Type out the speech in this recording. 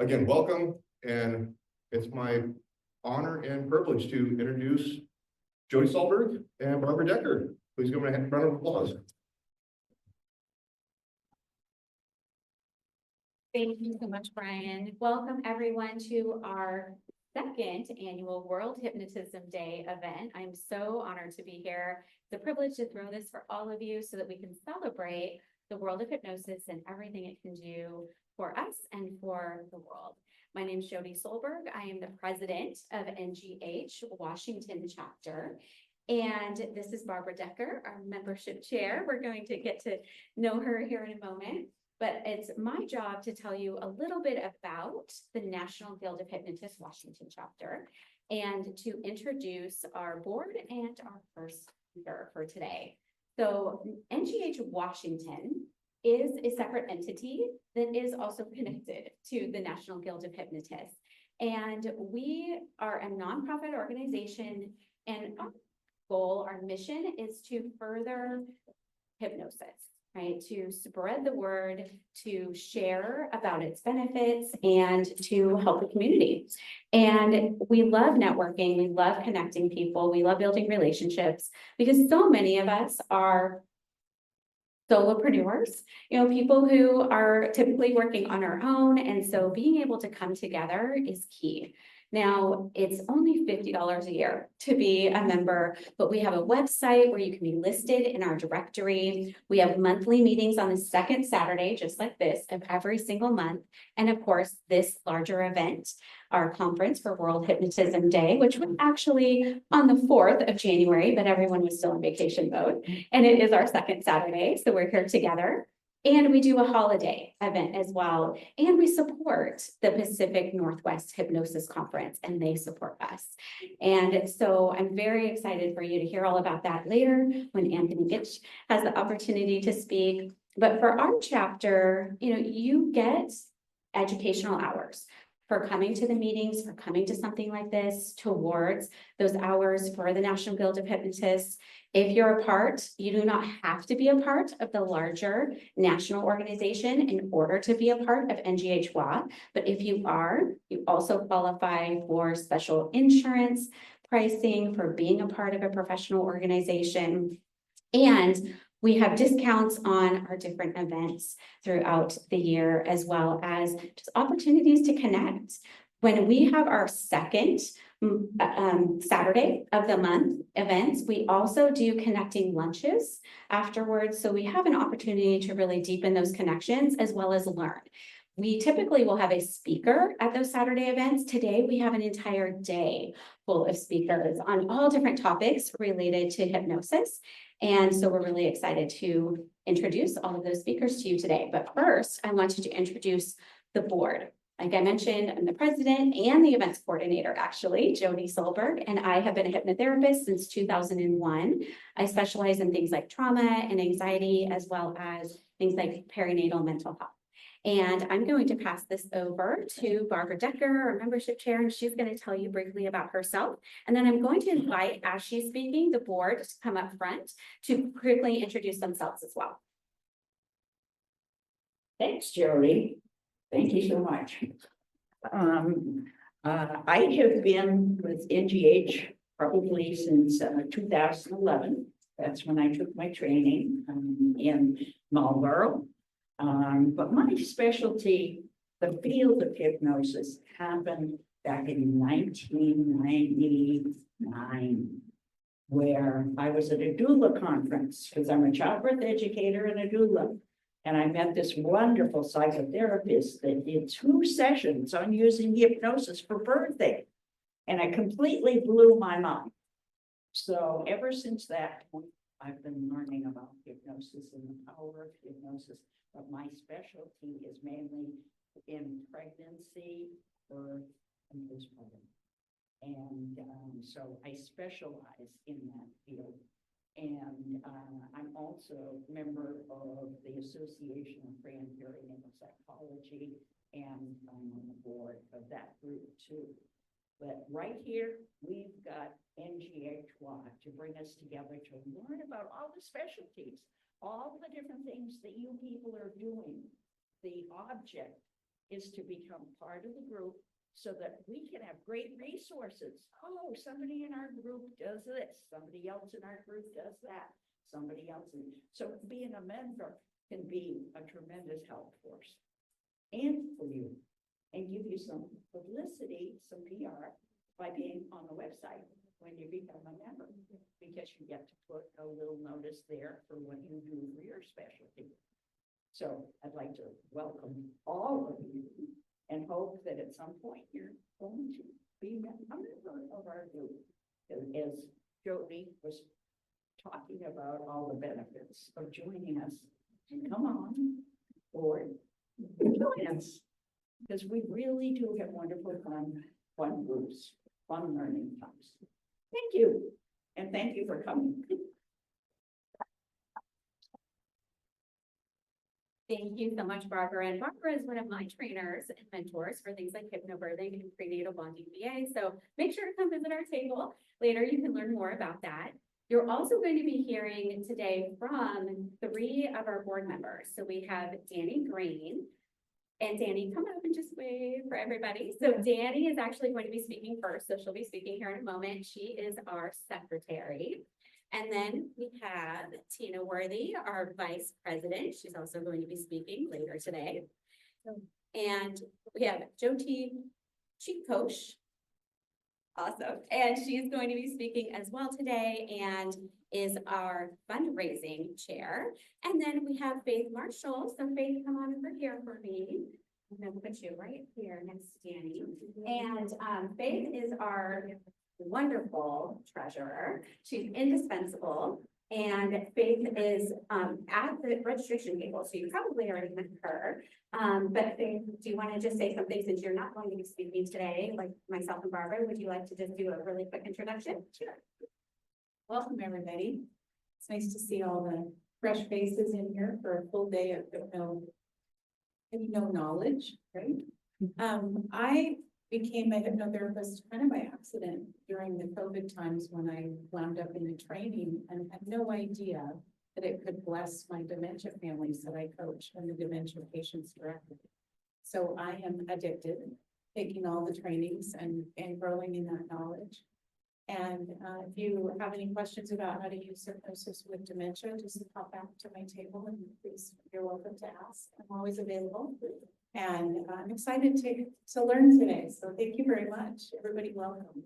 Again, welcome, and it's my honor and privilege to introduce Jody Solberg and Barbara Decker. Please give them a round of applause. Thank you so much, Brian. Welcome everyone to our second annual World Hypnotism Day event. I'm so honored to be here. It's a privilege to throw this for all of you so that we can celebrate the world of hypnosis and everything it can do for us and for the world. My name is Jody Solberg. I am the president of NGH Washington chapter. And this is Barbara Decker, our membership chair. We're going to get to know her here in a moment. But it's my job to tell you a little bit about the National Guild of Hypnotists Washington chapter and to introduce our board and our first speaker for today. So NGH Washington is a separate entity that is also connected to the National Guild of Hypnotists. And we are a nonprofit organization, and our goal, our mission is to further hypnosis. Right, to spread the word, to share about its benefits, and to help the community. And we love networking, we love connecting people, we love building relationships, because so many of us are solopreneurs, people who are typically working on our own, and so being able to come together is key. Now, it's only $50 a year to be a member, but we have a website where you can be listed in our directory. We have monthly meetings on the second Saturday, just like this, of every single month. And of course, this larger event, our conference for World Hypnotism Day, which was actually on the 4th of January, but everyone was still in vacation mode. And it is our second Saturday, so we're here together. And we do a holiday event as well. And we support the Pacific Northwest Hypnosis Conference, and they support us. And so I'm very excited for you to hear all about that later when Anthony Gitch has the opportunity to speak. But for our chapter, you get educational hours for coming to the meetings, for coming to something like this, towards those hours for the National Guild of Hypnotists. If you're a part, you do not have to be a part of the larger national organization in order to be a part of NGHWA. But if you are, you also qualify for special insurance pricing for being a part of a professional organization. And we have discounts on our different events throughout the year, as well as just opportunities to connect. When we have our second Saturday of the month events, we also do connecting lunches afterwards. So we have an opportunity to really deepen those connections as well as learn. We typically will have a speaker at those Saturday events. Today, we have an entire day full of speakers on all different topics related to hypnosis. And so we're really excited to introduce all of those speakers to you today. But first, I wanted to introduce the board. Like I mentioned, I'm the president and the events coordinator, actually, Jody Solberg, and I have been a hypnotherapist since 2001. I specialize in things like trauma and anxiety, as well as things like perinatal mental health. And I'm going to pass this over to Barbara Decker, our membership chair, and she's going to tell you briefly about herself. And then I'm going to invite, as she's speaking, the board to come up front to quickly introduce themselves as well. Thanks, Jody. Thank you so much. I have been with NGH probably since 2011. That's when I took my training in Marlboro. But my specialty, the field of hypnosis, happened back in 1999, where I was at a doula conference because I'm a childbirth educator and a doula. And I met this wonderful psychotherapist that did 2 sessions on using hypnosis for birthing. And it completely blew my mind. So ever since that point, I've been learning about hypnosis and the power of hypnosis. But my specialty is mainly in pregnancy, birth, and postpartum. And so I specialize in that field. And I'm also a member of the Association of Perinatal Psychology, and I'm on the board of that group too. But right here, we've got NGHY to bring us together to learn about all the specialties, all the different things that you people are doing. The object is to become part of the group so that we can have great resources. Oh, somebody in our group does this, somebody else in our group does that, somebody else. So being a member can be a tremendous help for us and for you, and give you some publicity, some PR by being on the website when you become a member, because you get to put a little notice there for what you do for your specialty. So I'd like to welcome all of you and hope that at some point you're going to be a member of our group. As Jody was talking about all the benefits of joining us, come on board, join us. Because we really do have wonderful fun groups, fun learning times. Thank you, and thank you for coming. Thank you so much, Barbara. And Barbara is one of my trainers and mentors for things like hypnobirthing and prenatal bonding VA. So make sure to come visit our table. Later, you can learn more about that. You're also going to be hearing today from 3 of our board members. So we have Danny Green. And Danny, come up and just wave for everybody. So Danny is actually going to be speaking first. So she'll be speaking here in a moment. She is our secretary. And then we have Tina Worthy, our vice president. She's also going to be speaking later today. And we have Jyoti Chikosh. Awesome. And she's going to be speaking as well today and is our fundraising chair. And then we have Faith Marshall. So Faith, come on over here for me. I'm going to put you right here next to Danny. And Faith is our wonderful treasurer. She's indispensable. And Faith is at the registration table, so you probably already met her. But Faith, do you want to just say something since you're not going to be speaking today, like myself and Barbara? Would you like to just do a really quick introduction? Sure. Welcome, everybody. It's nice to see all the fresh faces in here for a full day of hypno knowledge, right? I became a hypnotherapist kind of by accident during the COVID times when I wound up in the training and had no idea that it could bless my dementia families that I coach and the dementia patients directly. So I am addicted, taking all the trainings and growing in that knowledge. And if you have any questions about how to use hypnosis with dementia, just pop back to my table and please, you're welcome to ask. I'm always available. And I'm excited to learn today. So thank you very much. Everybody welcome.